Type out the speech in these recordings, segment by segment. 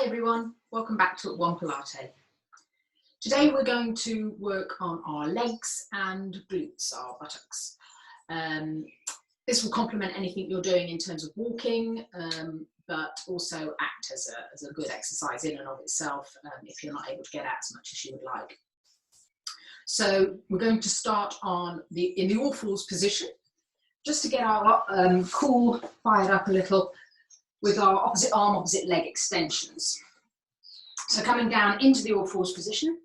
everyone, welcome back to AtOnePilates. Today we're going to work on our legs and glutes, our buttocks. This will complement anything you're doing in terms of walking, but also act as a good exercise in and of itself if you're not able to get out as much as you would like. So we're going to start in the all fours position, just to get our core fired up a little with our opposite arm, opposite leg extensions. So coming down into the all fours position,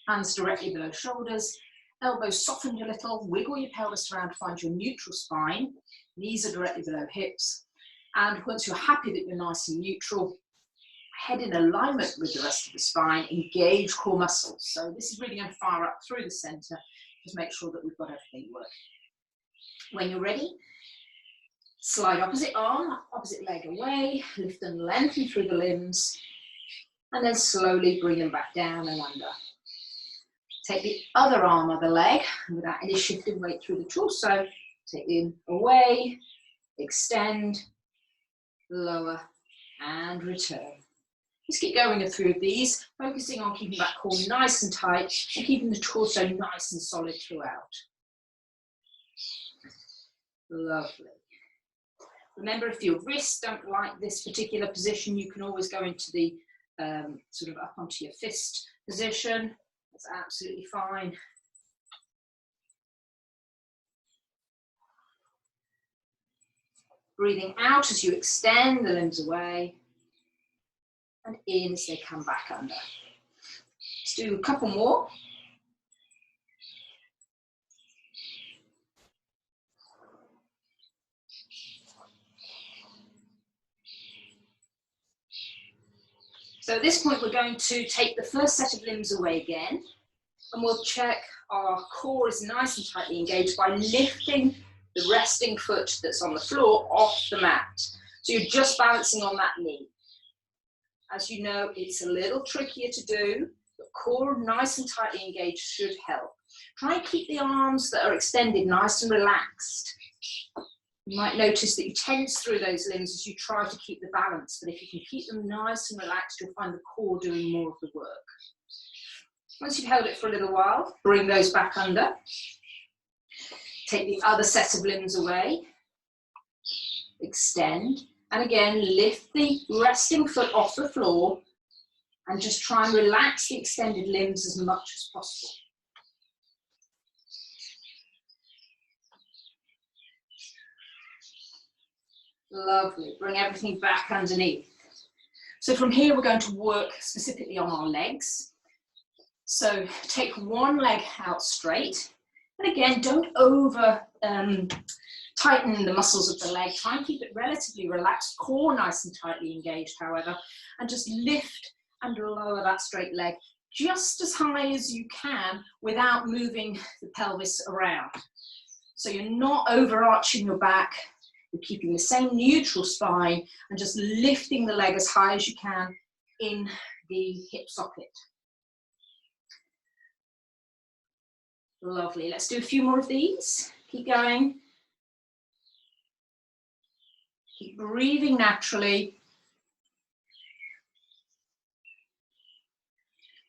hands directly below shoulders, elbows softened a little, wiggle your pelvis around to find your neutral spine, knees are directly below hips, and once you're happy that you're nice and neutral, head in alignment with the rest of the spine, engage core muscles. So this is really going to fire up through the center, just make sure that we've got everything working. When you're ready, slide opposite arm, opposite leg away, lift and lengthen through the limbs, and then slowly bring them back down and under. Take the other arm, other leg, without any shifting weight through the torso, take them away, extend, lower, and return. Just keep going a few of these, focusing on keeping that core nice and tight, and keeping the torso nice and solid throughout. Lovely. Remember, if your wrists don't like this particular position, you can always go into the sort of up onto your fist position. That's absolutely fine. Breathing out as you extend the limbs away, and in as they come back under. Let's do a couple more. So at this point, we're going to take the first set of limbs away again, and we'll check our core is nice and tightly engaged by lifting the resting foot that's on the floor off the mat. So you're just balancing on that knee. As you know, it's a little trickier to do, but core nice and tightly engaged should help. Try and keep the arms that are extended nice and relaxed. You might notice that you tense through those limbs as you try to keep the balance, but if you can keep them nice and relaxed, you'll find the core doing more of the work. Once you've held it for a little while, bring those back under. Take the other set of limbs away. Extend, and again, lift the resting foot off the floor and just try and relax the extended limbs as much as possible. Lovely, bring everything back underneath. So from here, we're going to work specifically on our legs. So take one leg out straight, and again, don't over tighten the muscles of the leg. Try and keep it relatively relaxed, core nice and tightly engaged, however, and just lift and lower that straight leg just as high as you can without moving the pelvis around. So you're not overarching your back. You're keeping the same neutral spine and just lifting the leg as high as you can in the hip socket. Lovely. Let's do a few more of these. Keep going. Keep breathing naturally.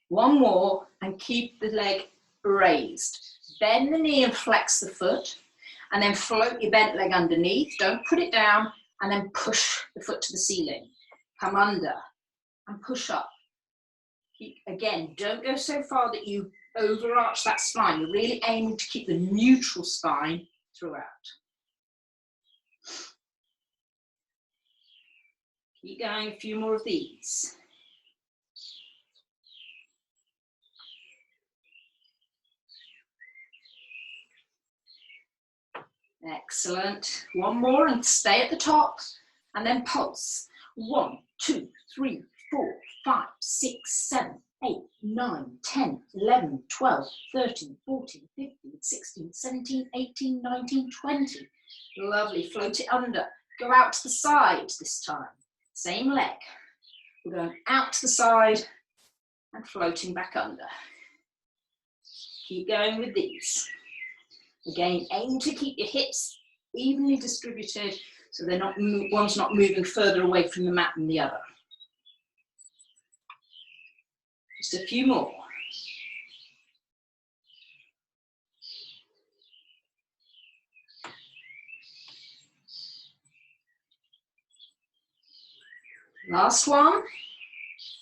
One more, and keep the leg raised. Bend the knee and flex the foot. And then float your bent leg underneath. Don't put it down, and then push the foot to the ceiling. Come under and push up. Again, don't go so far that you overarch that spine. You're really aiming to keep the neutral spine throughout. Keep going, a few more of these. Excellent. One more and stay at the top, and then pulse. 1, 2, 3, 4, 5, 6, 7, 8, 9, 10, 11, 12, 13, 14, 15, 16, 17, 18, 19, 20. Lovely. Float it under. Go out to the side this time. Same leg. We're going out to the side and floating back under. Keep going with these. Again, aim to keep your hips evenly distributed so they're not, one's not moving further away from the mat than the other. Just a few more. Last one.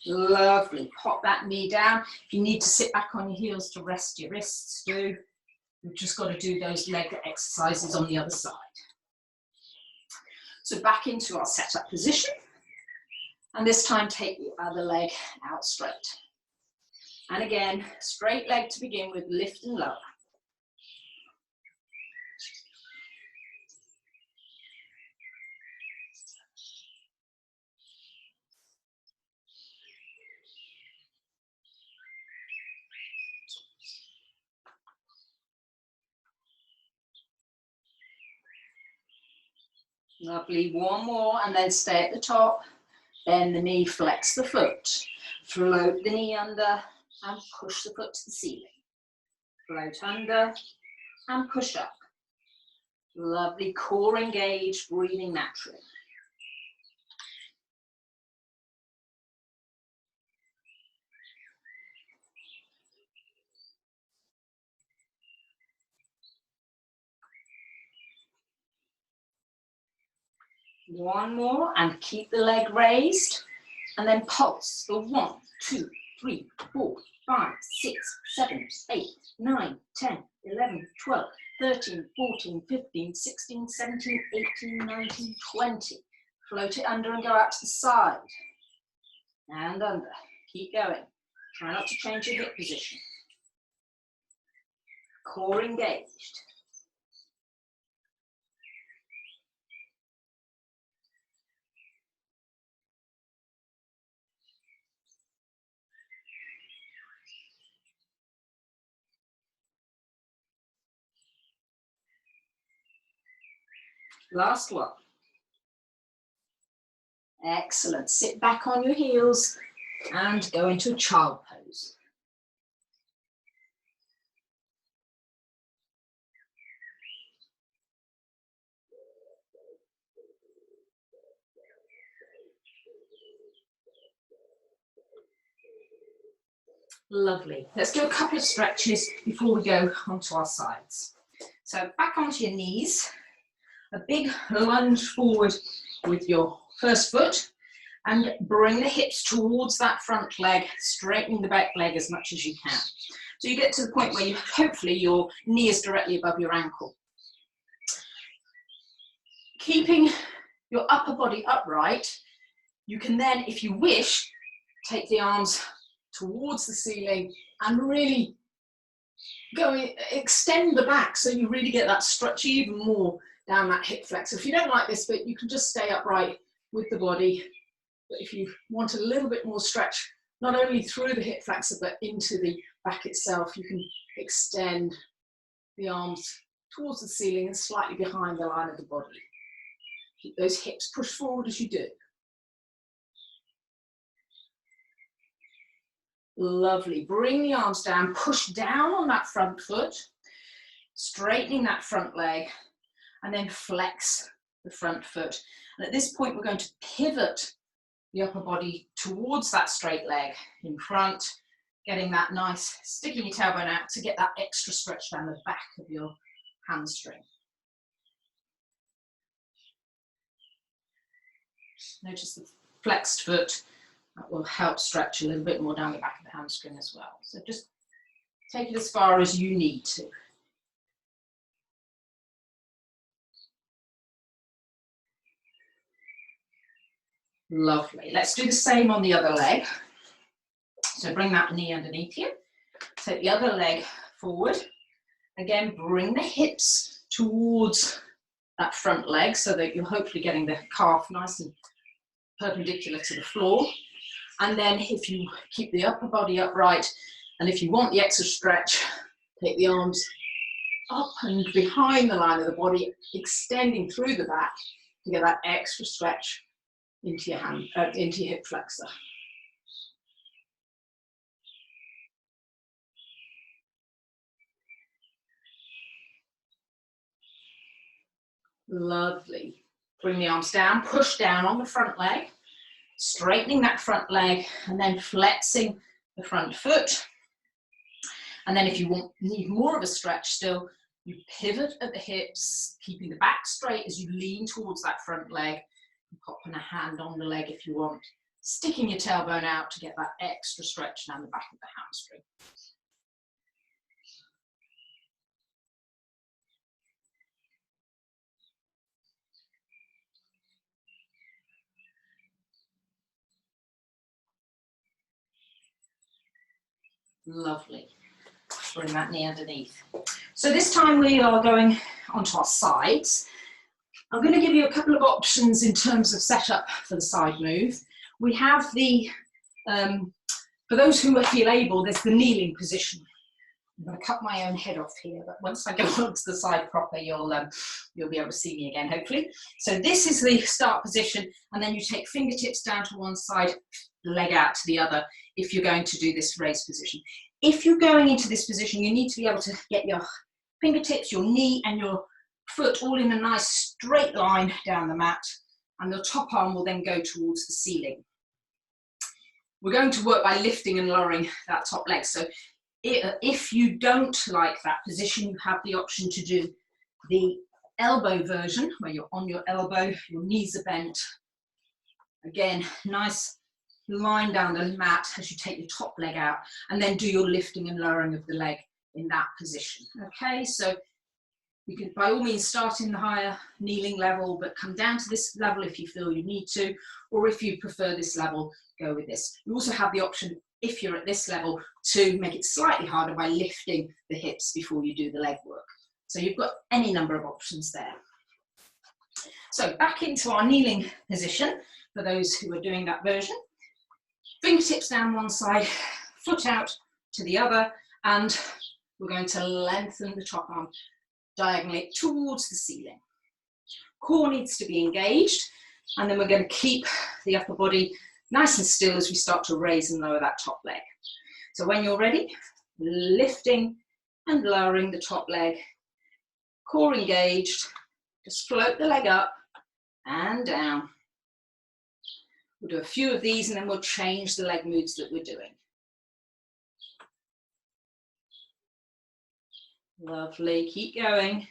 Lovely. Pop that knee down. If you need to sit back on your heels to rest your wrists, do. You've just got to do those leg exercises on the other side. So back into our setup position. And this time take the other leg out straight. And again, straight leg to begin with, lift and lower. Lovely, one more, and then stay at the top. Bend the knee, flex the foot. Float the knee under and push the foot to the ceiling. Float under and push up. Lovely, core engaged, breathing naturally. One more, and keep the leg raised, and then pulse for 1, 2, 3, 4, 5, 6, 7, 8, 9, 10, 11, 12, 13, 14, 15, 16, 17, 18, 19, 20. Float it under and go out to the side. And under. Keep going. Try not to change your hip position. Core engaged. Last one. Excellent. Sit back on your heels and go into a child pose. Lovely. Let's do a couple of stretches before we go onto our sides. So back onto your knees. A big lunge forward with your first foot and bring the hips towards that front leg, straightening the back leg as much as you can. So you get to the point where hopefully your knee is directly above your ankle. Keeping your upper body upright, you can then, if you wish, take the arms towards the ceiling and really extend the back so you really get that stretch even more down that hip flexor. If you don't like this bit, you can just stay upright with the body. But if you want a little bit more stretch, not only through the hip flexor, but into the back itself, you can extend the arms towards the ceiling and slightly behind the line of the body. Keep those hips pushed forward as you do. Lovely. Bring the arms down, push down on that front foot, straightening that front leg, and then flex the front foot. And at this point, we're going to pivot the upper body towards that straight leg in front, getting that nice, sticking your tailbone out to get that extra stretch down the back of your hamstring. Notice the flexed foot. That will help stretch a little bit more down the back of the hamstring as well. So just take it as far as you need to. Lovely. Let's do the same on the other leg. So bring that knee underneath you. Take the other leg forward. Again, bring the hips towards that front leg so that you're hopefully getting the calf nice and perpendicular to the floor. And then if you keep the upper body upright, and if you want the extra stretch, take the arms up and behind the line of the body, extending through the back to get that extra stretch into your hand, into your hip flexor. Lovely. Bring the arms down, push down on the front leg, straightening that front leg, and then flexing the front foot. And then if you need more of a stretch still, you pivot at the hips, keeping the back straight as you lean towards that front leg, and popping a hand on the leg if you want, sticking your tailbone out to get that extra stretch down the back of the hamstring. Lovely. Bring that knee underneath. So this time we are going onto our sides. I'm going to give you a couple of options in terms of setup for the side move. We have the, for those who feel able, there's the kneeling position. I'm going to cut my own head off here, but once I go onto the side proper, you'll be able to see me again, hopefully. So this is the start position, and then you take fingertips down to one side, leg out to the other, if you're going to do this raised position. If you're going into this position, you need to be able to get your fingertips, your knee, and your foot all in a nice straight line down the mat, and the top arm will then go towards the ceiling. We're going to work by lifting and lowering that top leg. So if you don't like that position, you have the option to do the elbow version, where you're on your elbow, your knees are bent. Again, nice line down the mat as you take your top leg out, and then do your lifting and lowering of the leg in that position. Okay, so you can by all means start in the higher kneeling level, but come down to this level if you feel you need to, or if you prefer this level, go with this. You also have the option, if you're at this level, to make it slightly harder by lifting the hips before you do the leg work. So you've got any number of options there. So back into our kneeling position for those who are doing that version. Fingertips down one side, foot out to the other, and we're going to lengthen the top arm diagonally towards the ceiling. Core needs to be engaged, and then we're going to keep the upper body nice and still as we start to raise and lower that top leg. So when you're ready, lifting and lowering the top leg, core engaged, just float the leg up and down. We'll do a few of these and then we'll change the leg moves that we're doing. Lovely, keep going.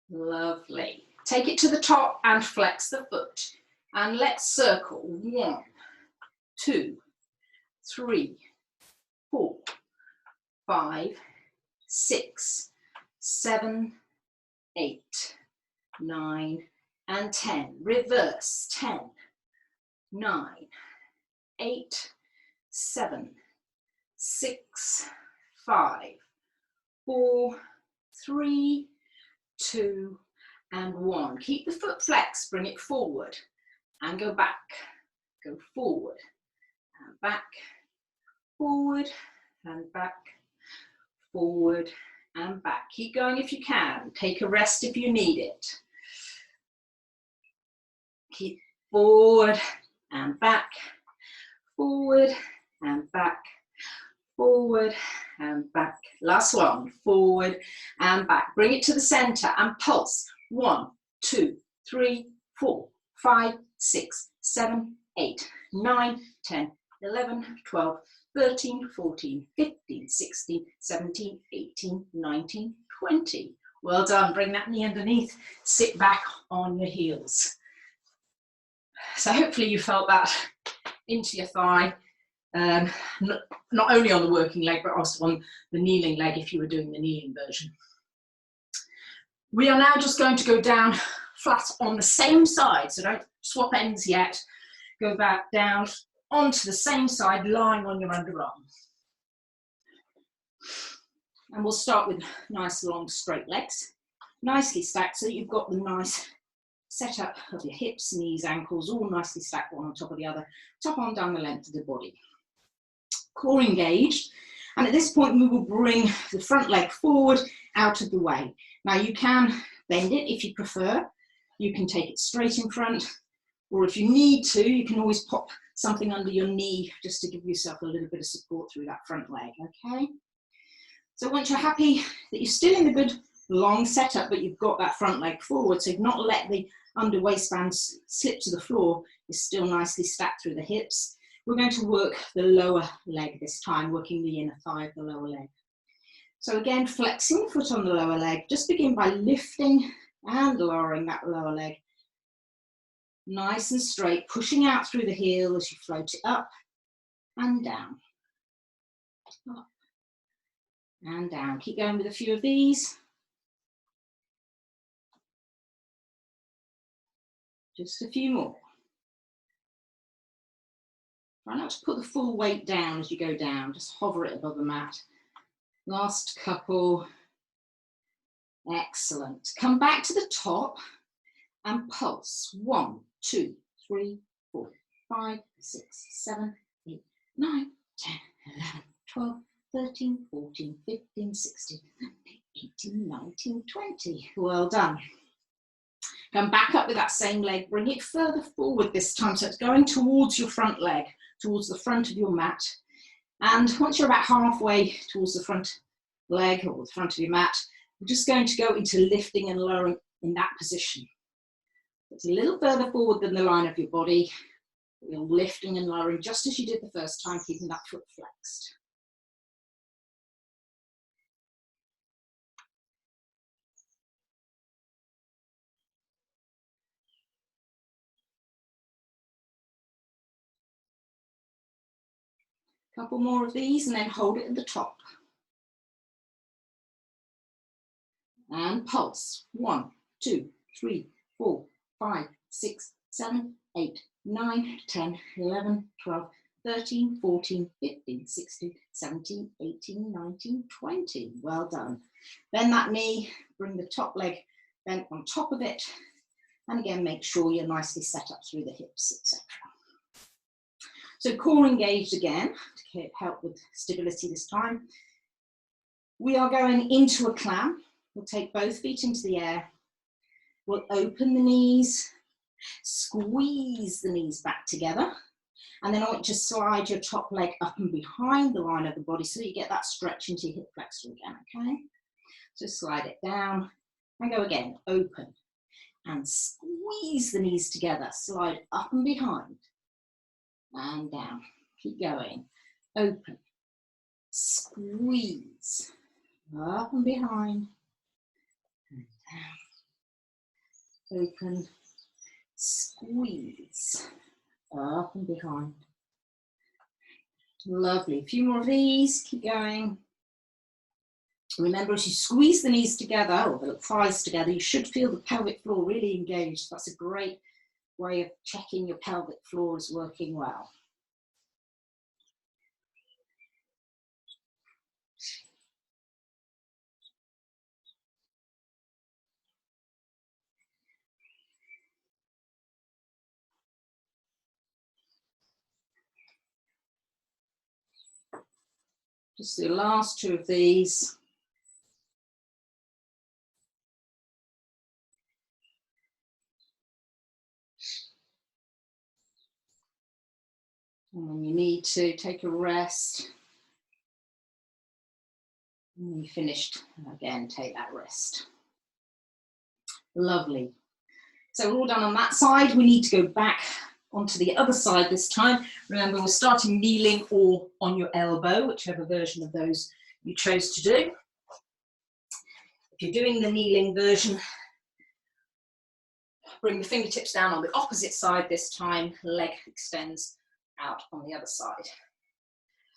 Lovely. Take it to the top and flex the foot. And let's circle. 1, 2, 3, 4, 5, 6, 7, 8, 9, and 10. Reverse. 10, 9, 8, 7, 6, 5, 4, 3, 2, and 1. Keep the foot flexed, bring it forward and go back. Go forward and back, forward and back, forward and back. Keep going if you can. Take a rest if you need it. Keep forward and back, forward and back, forward and back. Last one, forward and back. Bring it to the center and pulse. 1, 2, 3, 4, 5, 6, 7, 8, 9, 10, 11, 12, 13, 14, 15, 16, 17, 18, 19, 20. Well done. Bring that knee underneath. Sit back on your heels. So hopefully you felt that into your thigh. Not only on the working leg, but also on the kneeling leg if you were doing the kneeling version. We are now just going to go down flat on the same side, so don't swap ends yet. Go back down onto the same side, lying on your underarm. And we'll start with nice long straight legs, nicely stacked so that you've got the nice setup of your hips, knees, ankles, all nicely stacked one on top of the other, top arm down the length of the body. Core engaged, and at this point we will bring the front leg forward out of the way. Now you can bend it if you prefer, you can take it straight in front, or if you need to, you can always pop something under your knee just to give yourself a little bit of support through that front leg, okay? So once you're happy that you're still in the good long setup, but you've got that front leg forward, so you've not let the under waistband slip to the floor, it's still nicely stacked through the hips. We're going to work the lower leg this time, working the inner thigh of the lower leg. So again, flexing the foot on the lower leg, just begin by lifting and lowering that lower leg. Nice and straight, pushing out through the heel as you float it up and down. Up and down. Keep going with a few of these. Just a few more. Try not to put the full weight down as you go down, just hover it above the mat. Last couple. Excellent. Come back to the top and pulse. 1, 2, 3, 4, 5, 6, 7, 8, 9, 10, 11, 12, 13, 14, 15, 16, 18, 19, 20. Well done. Come back up with that same leg. Bring it further forward this time. So it's going towards your front leg, towards the front of your mat. And once you're about halfway towards the front leg or the front of your mat, we're just going to go into lifting and lowering in that position. It's a little further forward than the line of your body. You're lifting and lowering just as you did the first time, keeping that foot flexed. Couple more of these and then hold it at the top. And pulse. 1, 2, 3, 4, 5, 6, 7, 8, 9, 10, 11, 12, 13, 14, 15, 16, 17, 18, 19, 20. Well done. Bend that knee, bring the top leg bent on top of it. And again, make sure you're nicely set up through the hips, etc. So core engaged again, to help with stability this time. We are going into a clam. We'll take both feet into the air. We'll open the knees, squeeze the knees back together. And then I want you to slide your top leg up and behind the line of the body so that you get that stretch into your hip flexor again, okay? So slide it down and go again, open. And squeeze the knees together, slide up and behind. And down, keep going, open, squeeze, up and behind, and down, open, squeeze, up and behind. Lovely, a few more of these, keep going. Remember, as you squeeze the knees together, or the thighs together, you should feel the pelvic floor really engaged. That's a great way of checking your pelvic floor is working well. Just the last two of these. And when you need to, take a rest. And when you're finished, again, take that rest. Lovely. So we're all done on that side. We need to go back onto the other side this time. Remember, we're starting kneeling or on your elbow, whichever version of those you chose to do. If you're doing the kneeling version, bring the fingertips down on the opposite side this time. Leg extends out on the other side.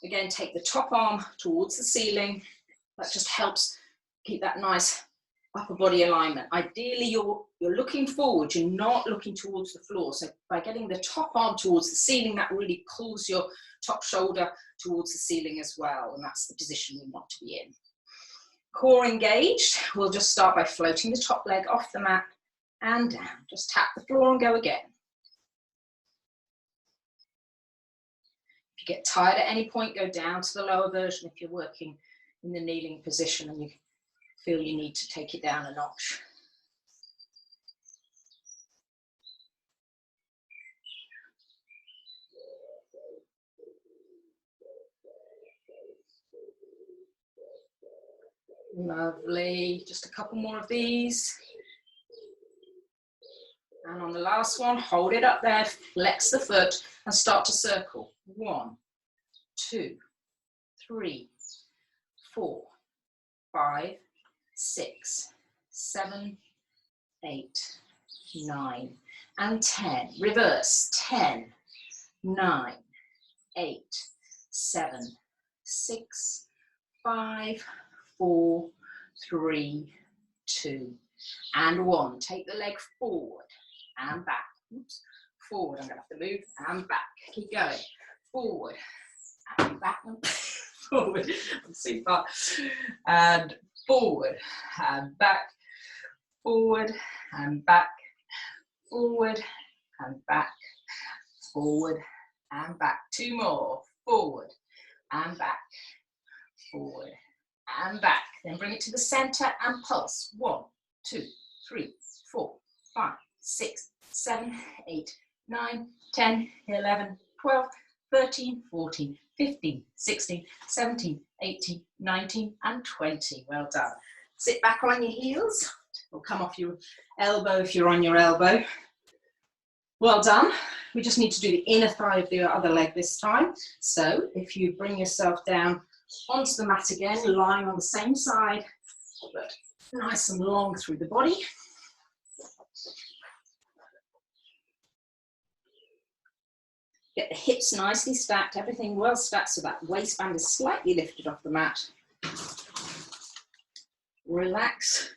Again, take the top arm towards the ceiling. That just helps keep that nice upper body alignment. Ideally, you're looking forward, you're not looking towards the floor. So by getting the top arm towards the ceiling, that really pulls your top shoulder towards the ceiling as well. And that's the position we want to be in. Core engaged. We'll just start by floating the top leg off the mat and down. Just tap the floor and go again. If you get tired at any point, go down to the lower version if you're working in the kneeling position and you feel you need to take it down a notch. Lovely. Just a couple more of these. And on the last one, hold it up there, flex the foot and start to circle. 1, 2, 3, 4, 5, 6, 7, 8, 9, and 10. Reverse. 10, 9, 8, 7, 6, 5, 4, 3, 2, and 1. Take the leg forward and back. Oops. Forward, I'm going to have to move, and back. Keep going. Forward and back, and forward. Let's see, far. And forward and back. Forward and back. Forward and back. Forward and back. 2 more. Forward and back. Forward and back. Then bring it to the center and pulse. 1, 2, 3, 4, 5, 6, 7, 8, 9, 10, 11, 12, 13, 14, 15, 16, 17, 18, 19, and 20. Well done. Sit back on your heels, or come off your elbow if you're on your elbow. Well done. We just need to do the inner thigh of the other leg this time. So if you bring yourself down onto the mat again, lying on the same side, but nice and long through the body. Get the hips nicely stacked, everything well stacked so that waistband is slightly lifted off the mat. Relax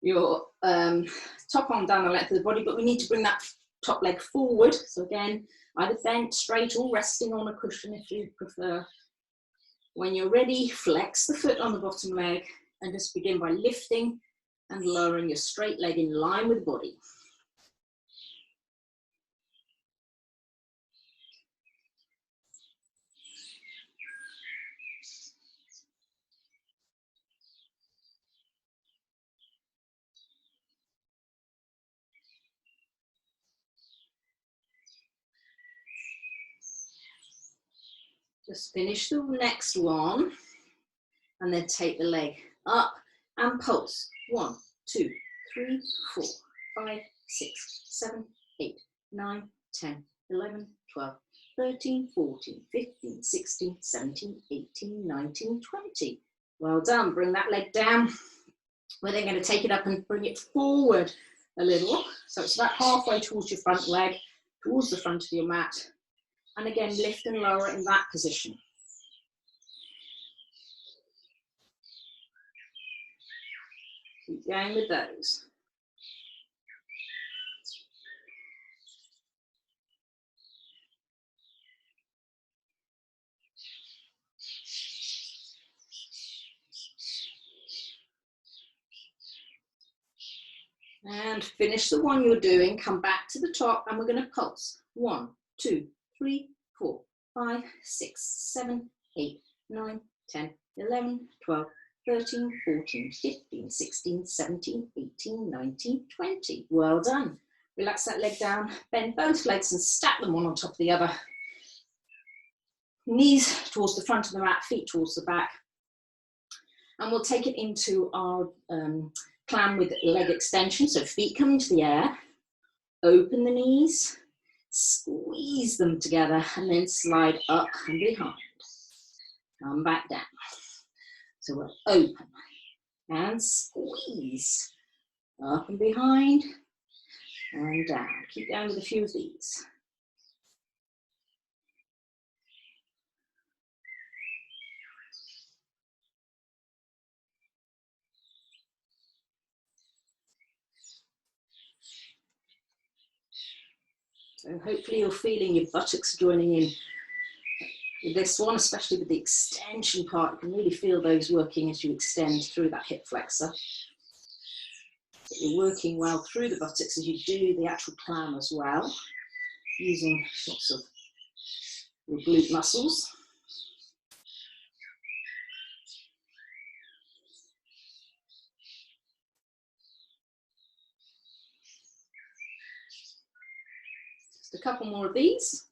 your top arm down the length of the body, but we need to bring that top leg forward. So again, either bent, straight, or resting on a cushion if you prefer. When you're ready, flex the foot on the bottom leg and just begin by lifting and lowering your straight leg in line with the body. Just finish the next one and then take the leg up and pulse. 1, 2, 3, 4, 5, 6, 7, 8, 9, 10, 11, 12, 13, 14, 15, 16, 17, 18, 19, 20. Well done. Bring that leg down. We're then going to take it up and bring it forward a little. So it's about halfway towards your front leg, towards the front of your mat. And again, lift and lower it in that position. Keep going with those. And finish the one you're doing, come back to the top, and we're going to pulse. 1, 2, 3, 4, 5, 6, 7, 8, 9, 10, 11, 12, 13, 14, 15, 16, 17, 18, 19, 20. Well done. Relax that leg down, bend both legs and stack them one on top of the other. Knees towards the front of the mat, feet towards the back. And we'll take it into our plan with leg extension. So feet come into the air, open the knees, squeeze them together, and then slide up and behind. Come back down. So we'll open and squeeze, up and behind, and down. Keep going with a few of these. So hopefully you're feeling your buttocks joining in with this one, especially with the extension part. You can really feel those working as you extend through that hip flexor. So you're working well through the buttocks as you do the actual climb as well, using lots of your glute muscles. Just a couple more of these.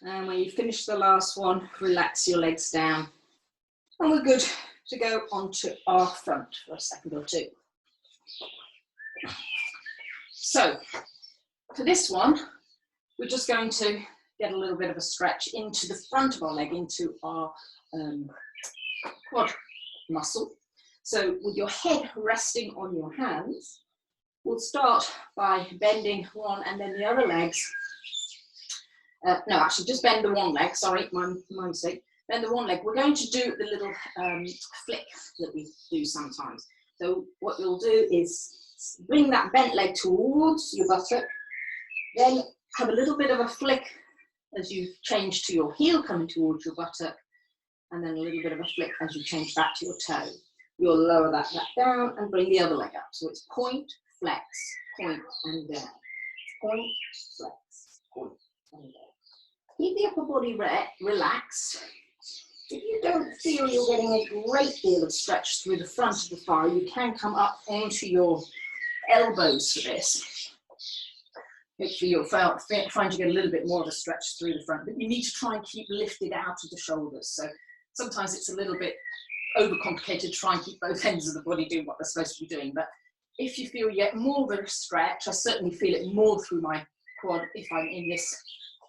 And when you finish the last one, relax your legs down. And we're good to go onto our front for a second or two. So for this one, we're just going to get a little bit of a stretch into the front of our leg, into our quad muscle. So with your head resting on your hands, we'll start by bending one and then the other legs. No, actually just bend the one leg, sorry, my mistake. Bend the one leg. We're going to do the little flick that we do sometimes. So what you'll do is bring that bent leg towards your buttock, then have a little bit of a flick as you change to your heel coming towards your buttock, and then a little bit of a flick as you change back to your toe. You'll lower that down and bring the other leg up. So it's point, flex, point and down. Point, flex, point and down. Keep the upper body relaxed. If you don't feel you're getting a great deal of stretch through the front of the thigh, you can come up onto your elbows for this. Hopefully you'll find you get a little bit more of a stretch through the front, but you need to try and keep lifted out of the shoulders. So sometimes it's a little bit overcomplicated to try and keep both ends of the body doing what they're supposed to be doing. But if you feel you get more of a stretch, I certainly feel it more through my quad if I'm in this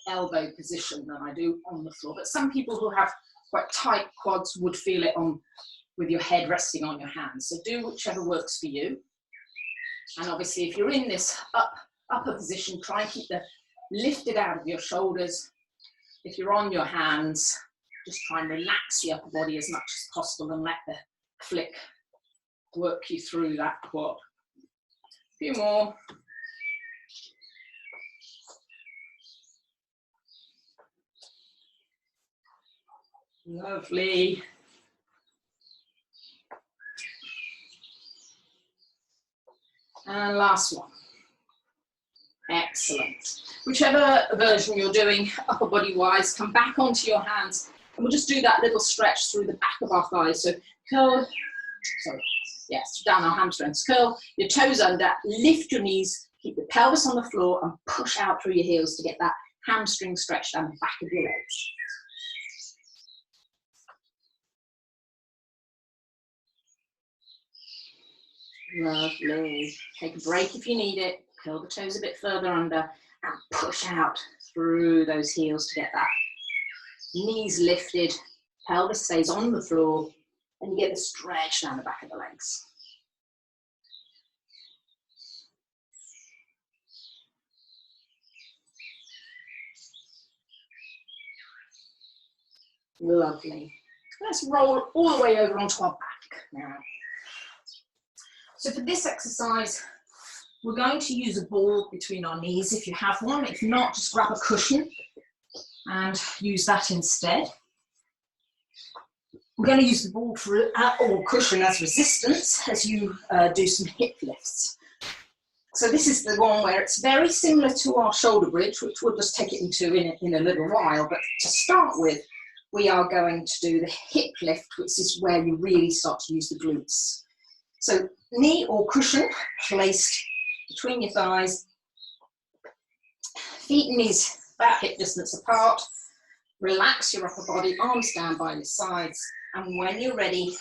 elbow position than I do on the floor. But some people who have quite tight quads would feel it on with your head resting on your hands. So do whichever works for you. And obviously if you're in this upper position, try and keep the lifted out of your shoulders. If you're on your hands, just try and relax the upper body as much as possible and let the flick work you through that quad. A few more. Lovely. And last one. Excellent. Whichever version you're doing, upper body wise, come back onto your hands and we'll just do that little stretch through the back of our thighs. So curl, down our hamstrings. Curl your toes under, lift your knees, keep the pelvis on the floor and push out through your heels to get that hamstring stretched down the back of your legs. Lovely. Take a break if you need it. Curl the toes a bit further under and push out through those heels to get that knees lifted, pelvis stays on the floor, and you get the stretch down the back of the legs. Lovely. Let's roll all the way over onto our back now. So for this exercise, we're going to use a ball between our knees if you have one. If not, just grab a cushion and use that instead. We're going to use the ball or cushion as resistance as you do some hip lifts. So this is the one where it's very similar to our shoulder bridge, which we'll just take it into in a little while. But to start with, we are going to do the hip lift, which is where you really start to use the glutes. So knee or cushion placed between your thighs, feet and knees about hip distance apart. Relax your upper body, arms down by your sides. And when you're ready,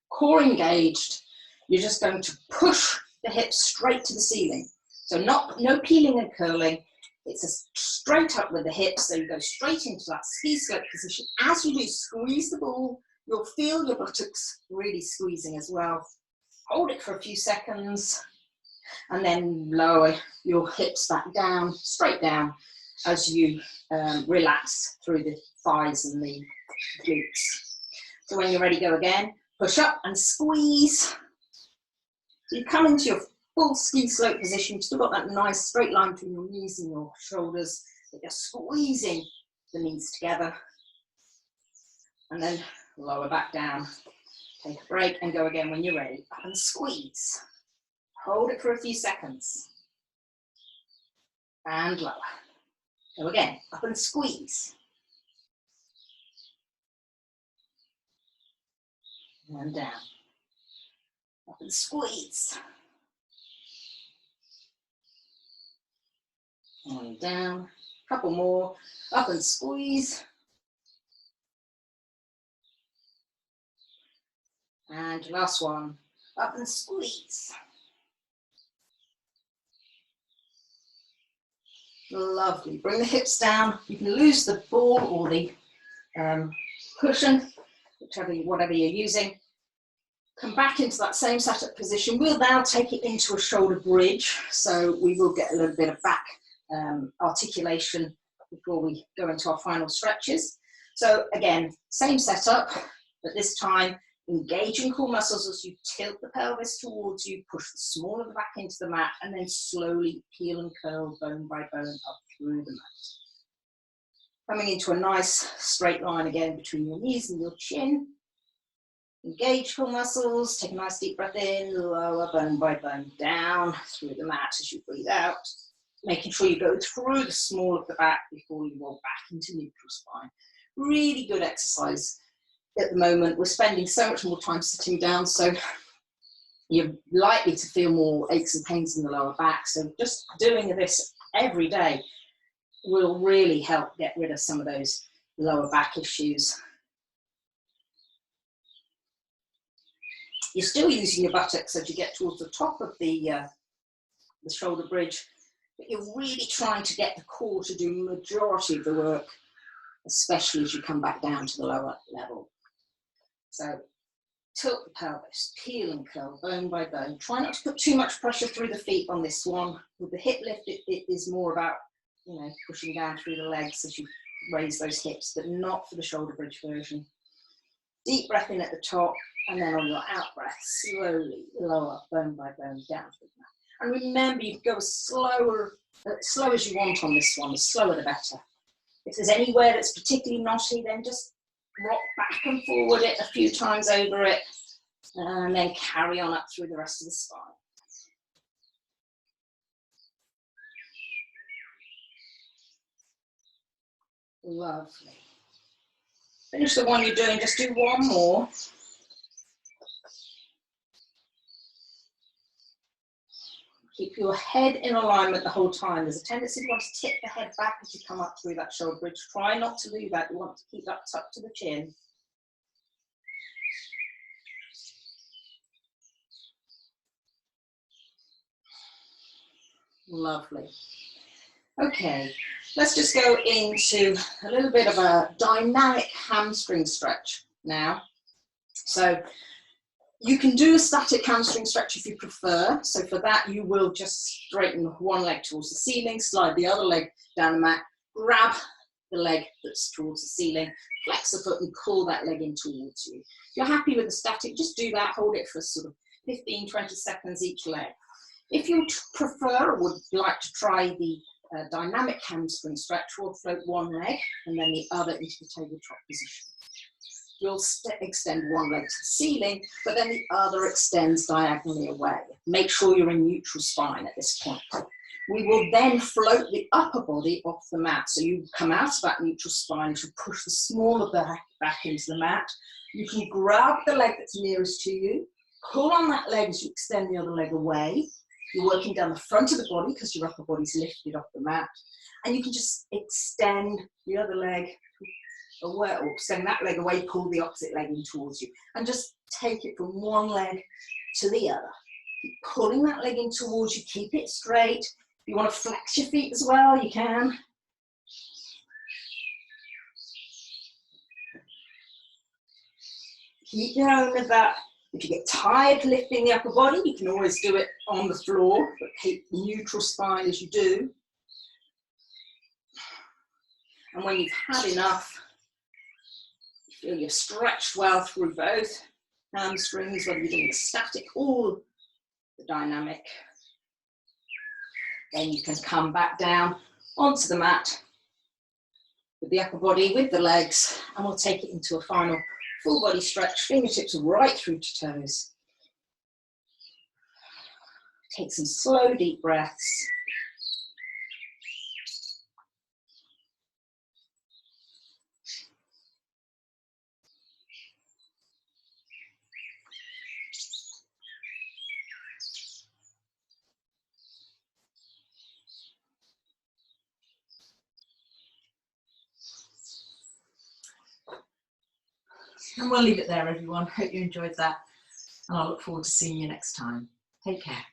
core engaged, you're just going to push the hips straight to the ceiling. So no peeling and curling. It's a straight up with the hips. So you go straight into that ski slope position. As you do, squeeze the ball. You'll feel your buttocks really squeezing as well. Hold it for a few seconds and then lower your hips back down, straight down as you relax through the thighs and the glutes. So when you're ready, go again. Push up and squeeze. You come into your full ski slope position. You've still got that nice straight line between your knees and your shoulders. But you're squeezing the knees together. And then lower back down. Take a break and go again when you're ready. Up and squeeze. Hold it for a few seconds. And lower. Go again. Up and squeeze. And down. Up and squeeze. And down. Couple more, up and squeeze. And last one, up and squeeze. Lovely. Bring the hips down. You can lose the ball or the cushion, whatever you're using. Come back into that same setup position. We'll now take it into a shoulder bridge. So we will get a little bit of back articulation before we go into our final stretches. So again, same setup, but this time engaging core muscles as you tilt the pelvis towards you, push the small of the back into the mat, and then slowly peel and curl bone by bone up through the mat. Coming into a nice straight line again between your knees and your chin. Engage core muscles, take a nice deep breath in, lower bone by bone down through the mat as you breathe out. Making sure you go through the small of the back before you roll back into neutral spine. Really good exercise. At the moment, we're spending so much more time sitting down, so you're likely to feel more aches and pains in the lower back. So just doing this every day will really help get rid of some of those lower back issues. You're still using your buttocks as you get towards the top of the shoulder bridge, but you're really trying to get the core to do the majority of the work, especially as you come back down to the lower level. So tilt the pelvis, peel and curl bone by bone. Try not to put too much pressure through the feet on this one. With the hip lift, it is more about, pushing down through the legs as you raise those hips, but not for the shoulder bridge version. Deep breath in at the top, and then on your out breath, slowly lower bone by bone down to the mat. And remember, you can go as slow as you want on this one. The slower the better. If there's anywhere that's particularly knotty, then just rock back and forward it a few times over it, and then carry on up through the rest of the spine. Lovely. Finish the one you're doing, just do one more. Keep your head in alignment the whole time. There's a tendency to want to tip the head back as you come up through that shoulder bridge. Try not to do that. You want to keep that tucked to the chin. Lovely. Okay, let's just go into a little bit of a dynamic hamstring stretch now. So you can do a static hamstring stretch if you prefer. So for that, you will just straighten one leg towards the ceiling, slide the other leg down the mat, grab the leg that's towards the ceiling, flex the foot and pull that leg in towards you. If you're happy with the static, just do that, hold it for sort of 15, 20 seconds each leg. If you prefer or would like to try the dynamic hamstring stretch, we'll float one leg and then the other into the tabletop position. You'll extend one leg to the ceiling, but then the other extends diagonally away. Make sure you're in neutral spine at this point. We will then float the upper body off the mat. So you come out of that neutral spine to push the small of the back into the mat. You can grab the leg that's nearest to you, pull on that leg as you extend the other leg away. You're working down the front of the body because your upper body's lifted off the mat. And you can just extend the other leg away, or extend that leg away, pull the opposite leg in towards you. And just take it from one leg to the other. Keep pulling that leg in towards you, keep it straight. If you want to flex your feet as well, you can. Keep going with that. If you get tired lifting the upper body, you can always do it on the floor, but keep neutral spine as you do. And when you've had enough, you feel you've stretched well through both hamstrings, whether you're doing the static or the dynamic, then you can come back down onto the mat with the upper body, with the legs, and we'll take it into a final full body stretch, fingertips right through to toes. Take some slow, deep breaths. And we'll leave it there, everyone. Hope you enjoyed that. And I look forward to seeing you next time. Take care.